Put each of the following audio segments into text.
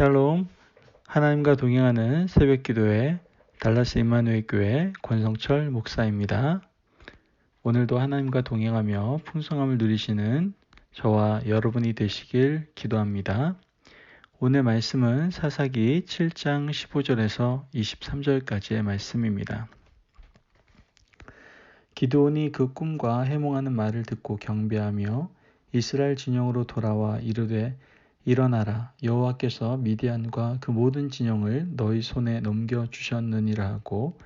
샬롬, 하나님과 동행하는 새벽기도회 달라스 임마누엘 교회 권성철 목사입니다. 오늘도 하나님과 동행하며 풍성함을 누리시는 저와 여러분이 되시길 기도합니다. 오늘 말씀은 사사기 7장 15절에서 23절까지의 말씀입니다. 기드온이 그 꿈과 해몽하는 말을 듣고 경배하며 이스라엘 진영으로 돌아와 이르되 일어나라, 여호와께서 미디안과 그 모든 진영을 너희 손에 넘겨주셨느니라 하고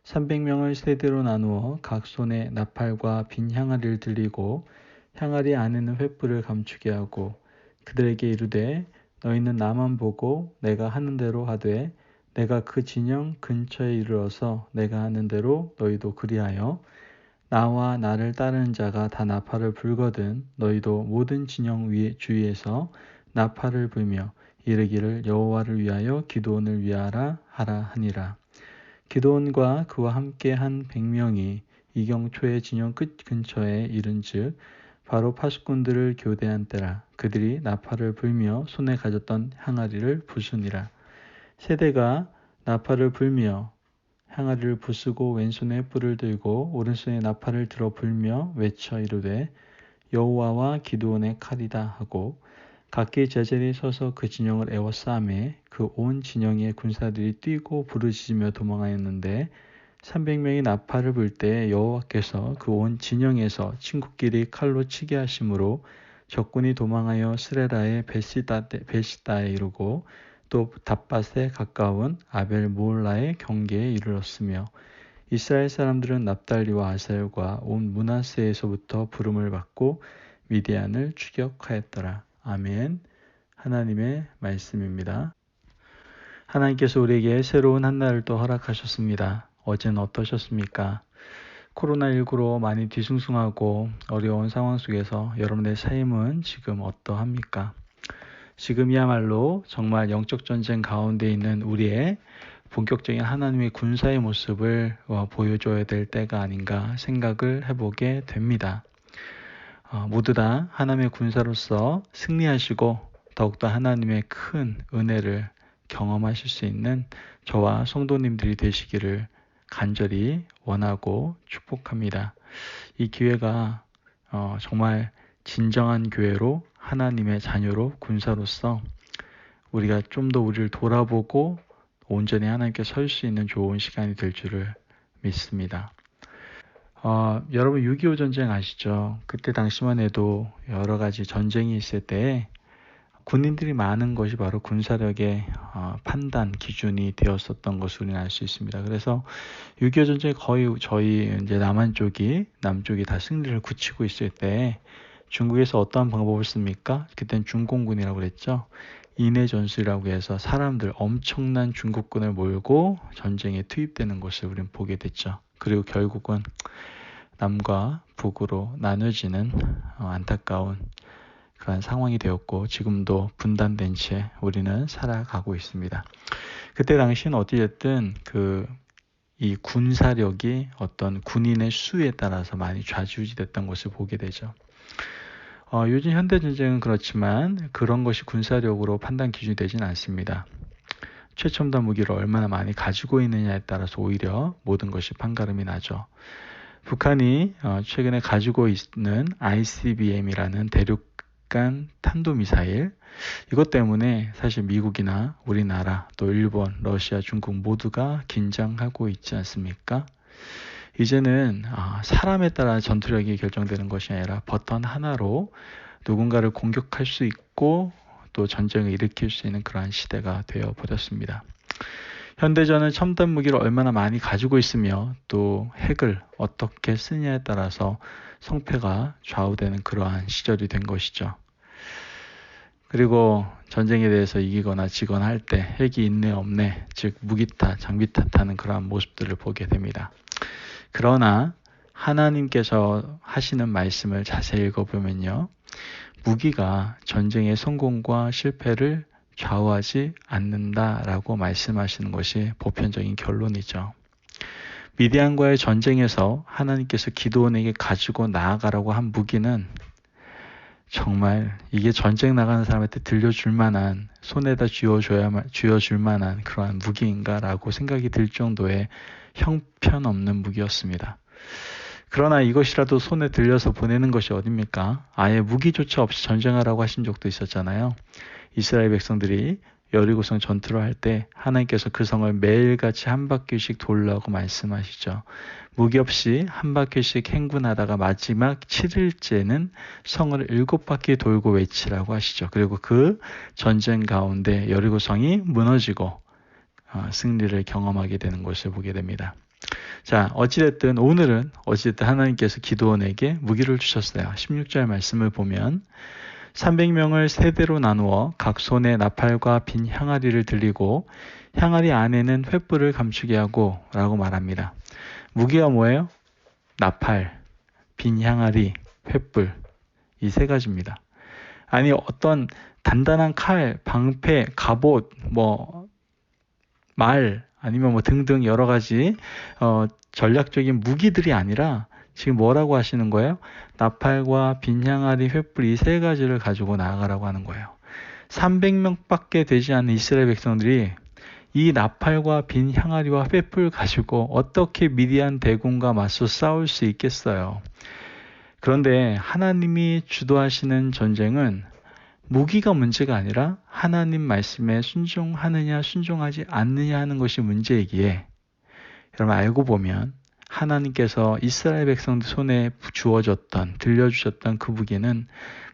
300명을 세대로 나누어 각 손에 나팔과 빈 향아리를 들리고 향아리 안에는 횃불을 감추게 하고 그들에게 이르되 너희는 나만 보고 내가 하는 대로 하되 내가 그 진영 근처에 이르러서 내가 하는 대로 너희도 그리하여 나와 나를 따르는 자가 다 나팔을 불거든 너희도 모든 진영 주위에서 나팔을 불며 이르기를 여호와를 위하여 기드온을 위하라 하라 하니라. 기드온과 그와 함께 한 100명이 이경초의 진영 끝 근처에 이른즉 바로 파수꾼들을 교대한 때라. 그들이 나팔을 불며 손에 가졌던 항아리를 부수니라. 세대가 나팔을 불며 항아리를 부수고 왼손에 뿔을 들고 오른손에 나팔을 들어 불며 외쳐 이르되 여호와와 기드온의 칼이다 하고 각기 제자리에 서서 그 진영을 에워싸매 그 온 진영의 군사들이 뛰고 부르짖으며 도망하였는데 300명이 나팔을 불 때 여호와께서 그 온 진영에서 친구끼리 칼로 치게 하심으로 적군이 도망하여 스레라의 베시다에 이르고 또 답밭에 가까운 아벨 모올라의 경계에 이르렀으며 이스라엘 사람들은 납달리와 아셀과 온 므낫세에서부터 부름을 받고 미디안을 추격하였더라. 아멘. 하나님의 말씀입니다. 하나님께서 우리에게 새로운 한 날을 또 허락하셨습니다. 어제는 어떠셨습니까? 코로나19로 많이 뒤숭숭하고 어려운 상황 속에서 여러분의 삶은 지금 어떠합니까? 지금이야말로 정말 영적 전쟁 가운데 있는 우리의 본격적인 하나님의 군사의 모습을 보여줘야 될 때가 아닌가 생각을 해보게 됩니다. 모두 다 하나님의 군사로서 승리하시고 더욱더 하나님의 큰 은혜를 경험하실 수 있는 저와 성도님들이 되시기를 간절히 원하고 축복합니다. 이 기회가 정말 진정한 교회로 하나님의 자녀로 군사로서 우리가 좀 더 우리를 돌아보고 온전히 하나님께 설 수 있는 좋은 시간이 될 줄을 믿습니다. 여러분 6.25 전쟁 아시죠? 그때 당시만 해도 여러 가지 전쟁이 있을 때 군인들이 많은 것이 바로 군사력의 판단 기준이 되었었던 것을 우리는 알 수 있습니다. 그래서 6.25 전쟁 거의 저희 이제 남쪽이 다 승리를 굳히고 있을 때 중국에서 어떠한 방법을 씁니까? 그때는 중공군이라고 그랬죠. 인해 전술이라고 해서 사람들 엄청난 중국군을 몰고 전쟁에 투입되는 것을 우리는 보게 됐죠. 그리고 결국은 남과 북으로 나눠지는 안타까운 그런 상황이 되었고 지금도 분단된 채 우리는 살아가고 있습니다. 그때 당시는 어찌됐든 이 군사력이 어떤 군인의 수에 따라서 많이 좌지우지됐던 것을 보게 되죠. 요즘 현대전쟁은 그렇지만 그런 것이 군사력으로 판단 기준이 되지는 않습니다. 최첨단 무기를 얼마나 많이 가지고 있느냐에 따라서 오히려 모든 것이 판가름이 나죠. 북한이 최근에 가지고 있는 ICBM이라는 대륙간 탄도미사일 이것 때문에 사실 미국이나 우리나라 또 일본, 러시아, 중국 모두가 긴장하고 있지 않습니까? 이제는 사람에 따라 전투력이 결정되는 것이 아니라 버튼 하나로 누군가를 공격할 수 있고 또 전쟁을 일으킬 수 있는 그러한 시대가 되어버렸습니다. 현대전은 첨단 무기를 얼마나 많이 가지고 있으며 또 핵을 어떻게 쓰냐에 따라서 성패가 좌우되는 그러한 시절이 된 것이죠. 그리고 전쟁에 대해서 이기거나 지거나 할 때 핵이 있네 없네 즉 무기 탓, 장비 탓하는 그러한 모습들을 보게 됩니다. 그러나 하나님께서 하시는 말씀을 자세히 읽어보면요. 무기가 전쟁의 성공과 실패를 좌우하지 않는다라고 말씀하시는 것이 보편적인 결론이죠. 미디안과의 전쟁에서 하나님께서 기드온에게 가지고 나아가라고 한 무기는 정말 이게 전쟁 나가는 사람한테 들려줄 만한, 손에다 쥐어줄 만한 그러한 무기인가라고 생각이 들 정도의 형편없는 무기였습니다. 그러나 이것이라도 손에 들려서 보내는 것이 어딥니까? 아예 무기조차 없이 전쟁하라고 하신 적도 있었잖아요. 이스라엘 백성들이 여리고성 전투를 할 때 하나님께서 그 성을 매일같이 한 바퀴씩 돌라고 말씀하시죠. 무기 없이 한 바퀴씩 행군하다가 마지막 7일째는 성을 7바퀴 돌고 외치라고 하시죠. 그리고 그 전쟁 가운데 여리고성이 무너지고 승리를 경험하게 되는 것을 보게 됩니다. 자, 어찌됐든 오늘은 하나님께서 기드온에게 무기를 주셨어요. 16절 말씀을 보면 300명을 세 대로 나누어 각 손에 나팔과 빈 향아리를 들리고 향아리 안에는 횃불을 감추게 하고 라고 말합니다. 무기가 뭐예요? 나팔, 빈 향아리, 횃불, 이 세 가지입니다. 아니 어떤 단단한 칼, 방패, 갑옷, 말 아니면 등등 여러 가지 전략적인 무기들이 아니라 지금 뭐라고 하시는 거예요? 나팔과 빈 향아리, 횃불 이 세 가지를 가지고 나아가라고 하는 거예요. 300명밖에 되지 않는 이스라엘 백성들이 이 나팔과 빈 향아리와 횃불 가지고 어떻게 미디안 대군과 맞서 싸울 수 있겠어요? 그런데 하나님이 주도하시는 전쟁은 무기가 문제가 아니라 하나님 말씀에 순종하느냐 순종하지 않느냐 하는 것이 문제이기에, 여러분 알고 보면 하나님께서 이스라엘 백성들 손에 주어졌던, 들려주셨던 그 무기는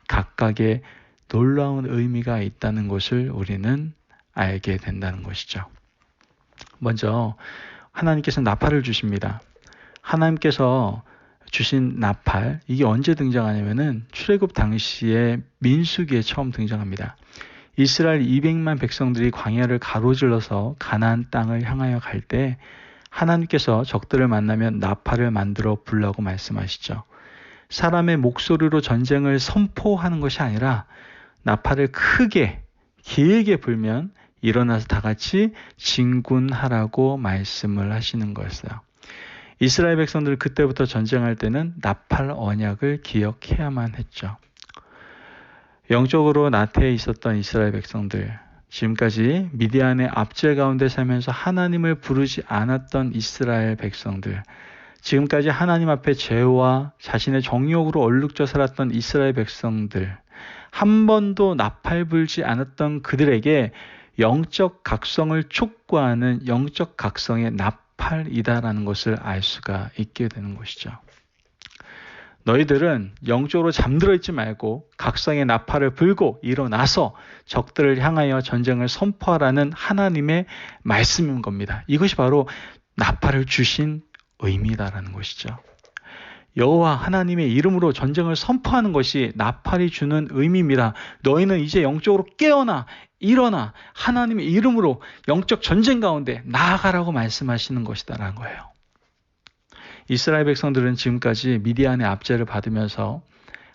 각각의 놀라운 의미가 있다는 것을 우리는 알게 된다는 것이죠. 먼저 하나님께서 나팔을 주십니다. 하나님께서 주신 나팔, 이게 언제 등장하냐면은 출애굽 당시에 민수기에 처음 등장합니다. 이스라엘 200만 백성들이 광야를 가로질러서 가나안 땅을 향하여 갈 때 하나님께서 적들을 만나면 나팔을 만들어 불라고 말씀하시죠. 사람의 목소리로 전쟁을 선포하는 것이 아니라 나팔을 크게 길게 불면 일어나서 다 같이 진군하라고 말씀을 하시는 거였어요. 이스라엘 백성들 그때부터 전쟁할 때는 나팔 언약을 기억해야만 했죠. 영적으로 나태해 있었던 이스라엘 백성들, 지금까지 미디안의 압제 가운데 살면서 하나님을 부르지 않았던 이스라엘 백성들, 지금까지 하나님 앞에 죄와 자신의 정욕으로 얼룩져 살았던 이스라엘 백성들, 한 번도 나팔 불지 않았던 그들에게 영적 각성을 촉구하는 영적 각성의 나팔이다라는 것을 알 수가 있게 되는 것이죠. 너희들은 영적으로 잠들어 있지 말고 각성의 나팔을 불고 일어나서 적들을 향하여 전쟁을 선포하라는 하나님의 말씀인 겁니다. 이것이 바로 나팔을 주신 의미다라는 것이죠. 여호와 하나님의 이름으로 전쟁을 선포하는 것이 나팔이 주는 의미입니다. 너희는 이제 영적으로 깨어나 일어나 하나님의 이름으로 영적 전쟁 가운데 나아가라고 말씀하시는 것이다라는 거예요. 이스라엘 백성들은 지금까지 미디안의 압제를 받으면서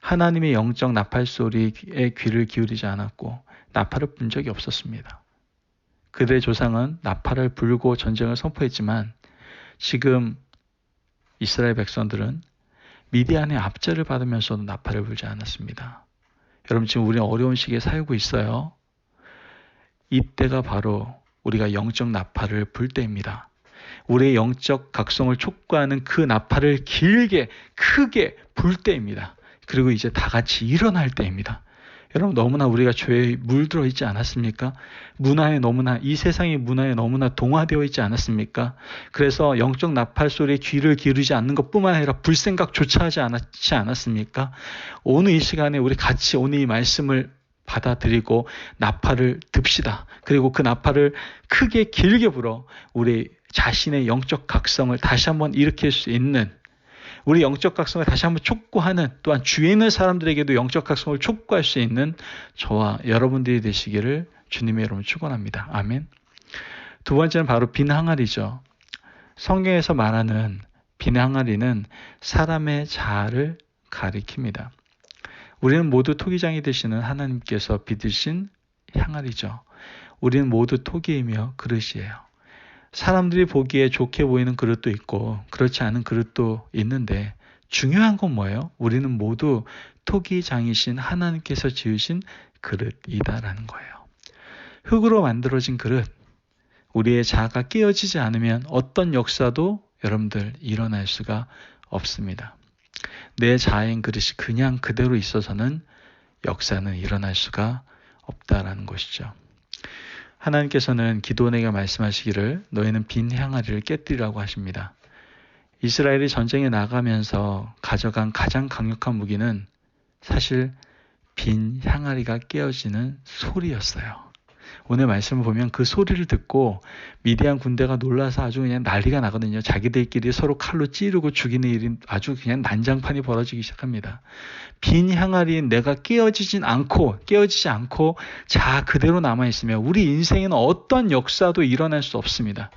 하나님의 영적 나팔 소리에 귀를 기울이지 않았고 나팔을 불 적이 없었습니다. 그들의 조상은 나팔을 불고 전쟁을 선포했지만 지금 이스라엘 백성들은 미디안의 압제를 받으면서도 나팔을 불지 않았습니다. 여러분 지금 우리는 어려운 시기에 살고 있어요. 이때가 바로 우리가 영적 나팔을 불 때입니다. 우리의 영적 각성을 촉구하는 그 나팔을 길게 크게 불 때입니다. 그리고 이제 다 같이 일어날 때입니다. 여러분 너무나 우리가 죄에 물들어 있지 않았습니까? 이 세상의 문화에 너무나 동화되어 있지 않았습니까? 그래서 영적 나팔 소리에 귀를 기울이지 않는 것뿐만 아니라 불 생각조차 하지 않았습니까? 오늘 이 시간에 우리 같이 오늘 이 말씀을 받아들이고 나팔을 듭시다. 그리고 그 나팔을 크게 길게 불어 우리 자신의 영적 각성을 다시 한번 일으킬 수 있는, 우리 영적 각성을 다시 한번 촉구하는, 또한 주위에 있는 사람들에게도 영적 각성을 촉구할 수 있는 저와 여러분들이 되시기를 주님의 이름으로 축원합니다. 아멘. 두 번째는 바로 빈 항아리죠. 성경에서 말하는 빈 항아리는 사람의 자아를 가리킵니다. 우리는 모두 토기장이 되시는 하나님께서 빚으신 향아리죠. 우리는 모두 토기이며 그릇이에요. 사람들이 보기에 좋게 보이는 그릇도 있고 그렇지 않은 그릇도 있는데 중요한 건 뭐예요? 우리는 모두 토기장이신 하나님께서 지으신 그릇이다라는 거예요. 흙으로 만들어진 그릇, 우리의 자아가 깨어지지 않으면 어떤 역사도 여러분들 일어날 수가 없습니다. 내 자아인 그릇이 그냥 그대로 있어서는 역사는 일어날 수가 없다라는 것이죠. 하나님께서는 기드온에게 말씀하시기를 너희는 빈 향아리를 깨뜨리라고 하십니다. 이스라엘이 전쟁에 나가면서 가져간 가장 강력한 무기는 사실 빈 향아리가 깨어지는 소리였어요. 오늘 말씀을 보면 그 소리를 듣고 미디안 군대가 놀라서 아주 그냥 난리가 나거든요. 자기들끼리 서로 칼로 찌르고 죽이는 일이 아주 그냥 난장판이 벌어지기 시작합니다. 빈 향아리인 내가 깨어지지 않고 자 그대로 남아있으면 우리 인생에는 어떤 역사도 일어날 수 없습니다.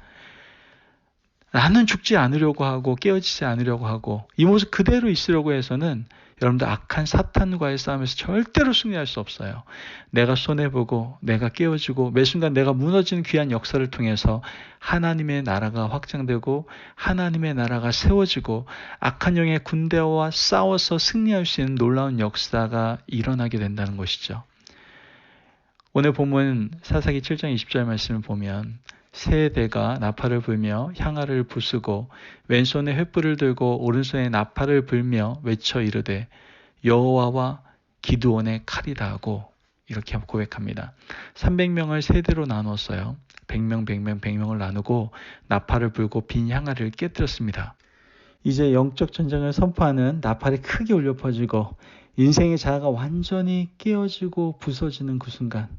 나는 죽지 않으려고 하고 깨어지지 않으려고 하고 이 모습 그대로 있으려고 해서는 여러분들 악한 사탄과의 싸움에서 절대로 승리할 수 없어요. 내가 손해보고 내가 깨어지고 매 순간 내가 무너지는 귀한 역사를 통해서 하나님의 나라가 확장되고 하나님의 나라가 세워지고 악한 영의 군대와 싸워서 승리할 수 있는 놀라운 역사가 일어나게 된다는 것이죠. 오늘 본문 사사기 7장 20절 말씀을 보면 세 대가 나팔을 불며 향화를 부수고 왼손에 횃불을 들고 오른손에 나팔을 불며 외쳐 이르되 여호와와 기드온의 칼이다 하고 이렇게 고백합니다. 300명을 세 대로 나눴어요. 100명을 나누고 나팔을 불고 빈 향화를 깨뜨렸습니다. 이제 영적 전쟁을 선포하는 나팔이 크게 울려 퍼지고 인생의 자아가 완전히 깨어지고 부서지는 그 순간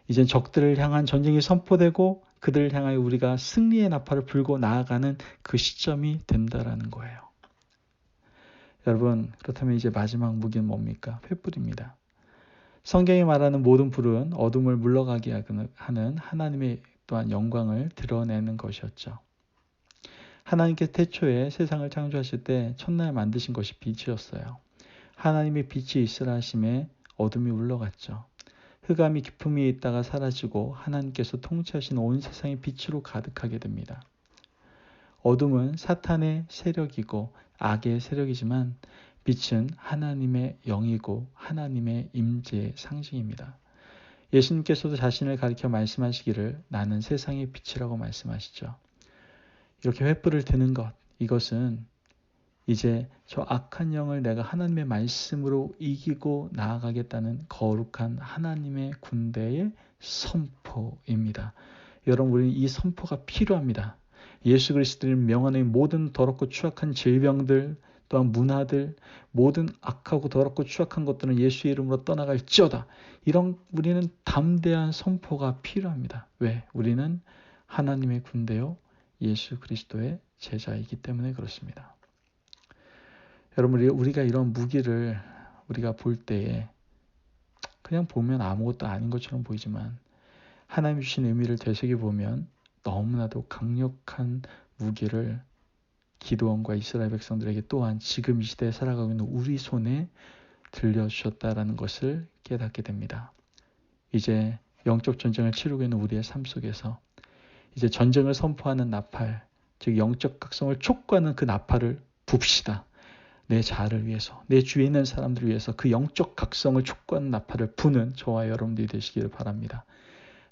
이제 적들을 향한 전쟁이 선포되고 그들을 향하여 우리가 승리의 나팔을 불고 나아가는 그 시점이 된다라는 거예요. 여러분, 그렇다면 이제 마지막 무기는 뭡니까? 횃불입니다. 성경이 말하는 모든 불은 어둠을 물러가게 하는 하나님의 또한 영광을 드러내는 것이었죠. 하나님께서 태초에 세상을 창조하실 때 첫날 만드신 것이 빛이었어요. 하나님의 빛이 있으라 하심에 어둠이 물러갔죠. 흑암이 깊음이 있다가 사라지고 하나님께서 통치하시는 온 세상이 빛으로 가득하게 됩니다. 어둠은 사탄의 세력이고 악의 세력이지만 빛은 하나님의 영이고 하나님의 임재의 상징입니다. 예수님께서도 자신을 가리켜 말씀하시기를 나는 세상의 빛이라고 말씀하시죠. 이렇게 횃불을 드는 것, 이것은 이제 저 악한 영을 내가 하나님의 말씀으로 이기고 나아가겠다는 거룩한 하나님의 군대의 선포입니다. 여러분, 우리는 이 선포가 필요합니다. 예수 그리스도를 명하는 모든 더럽고 추악한 질병들, 또한 문화들, 모든 악하고 더럽고 추악한 것들은 예수의 이름으로 떠나갈지어다. 이런 우리는 담대한 선포가 필요합니다. 왜? 우리는 하나님의 군대요 예수 그리스도의 제자이기 때문에 그렇습니다. 여러분, 우리가 이런 무기를 우리가 볼 때에 그냥 보면 아무것도 아닌 것처럼 보이지만 하나님 주신 의미를 되새겨보면 너무나도 강력한 무기를 기드온과 이스라엘 백성들에게 또한 지금 이 시대에 살아가고 있는 우리 손에 들려주셨다라는 것을 깨닫게 됩니다. 이제 영적 전쟁을 치르고 있는 우리의 삶 속에서 이제 전쟁을 선포하는 나팔, 즉 영적 각성을 촉구하는 그 나팔을 붑시다. 내 자아를 위해서, 내 주위에 있는 사람들을 위해서 그 영적 각성을 촉구하는 나팔을 부는 저와 여러분들이 되시기를 바랍니다.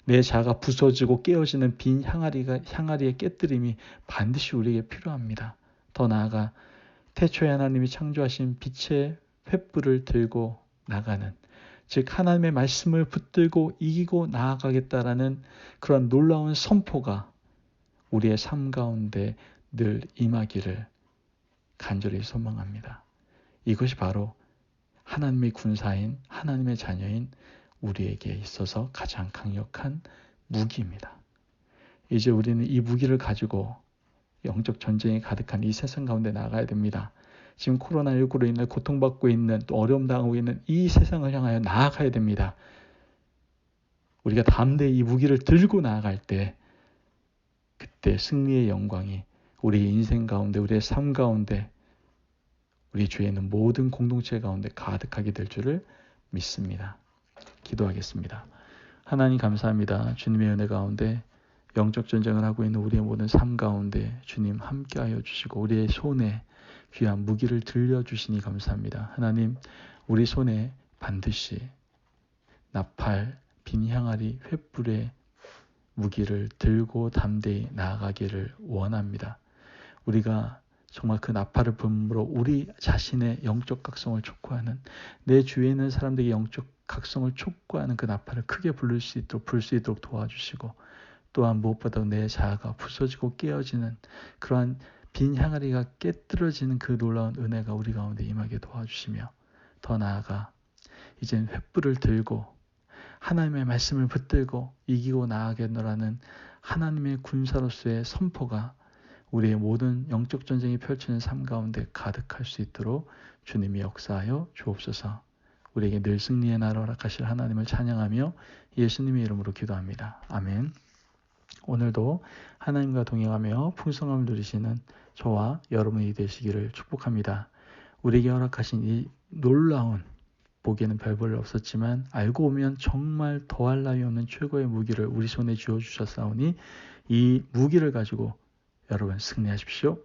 내 자아가 부서지고 깨어지는 빈 향아리의 깨뜨림이 반드시 우리에게 필요합니다. 더 나아가 태초에 하나님이 창조하신 빛의 횃불을 들고 나가는, 즉 하나님의 말씀을 붙들고 이기고 나아가겠다라는 그런 놀라운 선포가 우리의 삶 가운데 늘 임하기를 간절히 소망합니다. 이것이 바로 하나님의 군사인, 하나님의 자녀인 우리에게 있어서 가장 강력한 무기입니다. 이제 우리는 이 무기를 가지고 영적 전쟁이 가득한 이 세상 가운데 나가야 됩니다. 지금 코로나19로 인해 고통받고 있는, 또 어려움 당하고 있는 이 세상을 향하여 나아가야 됩니다. 우리가 담대히 이 무기를 들고 나아갈 때 그때 승리의 영광이 우리 인생 가운데, 우리의 삶 가운데, 우리 주위에 있는 모든 공동체 가운데 가득하게 될 줄을 믿습니다. 기도하겠습니다. 하나님 감사합니다. 주님의 은혜 가운데 영적 전쟁을 하고 있는 우리의 모든 삶 가운데 주님 함께하여 주시고 우리의 손에 귀한 무기를 들려주시니 감사합니다. 하나님, 우리 손에 반드시 나팔, 빈 향아리, 횃불의 무기를 들고 담대히 나아가기를 원합니다. 우리가 정말 그 나팔을 불므로 우리 자신의 영적 각성을 촉구하는, 내 주위에 있는 사람들에게 영적 각성을 촉구하는 그 나팔을 크게 불 수 있도록 도와주시고, 또한 무엇보다 내 자아가 부서지고 깨어지는 그러한 빈 향아리가 깨뜨려지는 그 놀라운 은혜가 우리 가운데 임하게 도와주시며, 더 나아가 이젠 횃불을 들고 하나님의 말씀을 붙들고 이기고 나아가겠노라는 하나님의 군사로서의 선포가 우리의 모든 영적 전쟁이 펼치는 삶 가운데 가득할 수 있도록 주님이 역사하여 주옵소서. 우리에게 늘 승리의 나라 허락하실 하나님을 찬양하며 예수님의 이름으로 기도합니다. 아멘. 오늘도 하나님과 동행하며 풍성함을 누리시는 저와 여러분이 되시기를 축복합니다. 우리에게 허락하신 이 놀라운, 보기에는 별 볼 일 없었지만 알고 보면 정말 더할 나위 없는 최고의 무기를 우리 손에 쥐어주셨사오니 이 무기를 가지고 여러분 승리하십시오.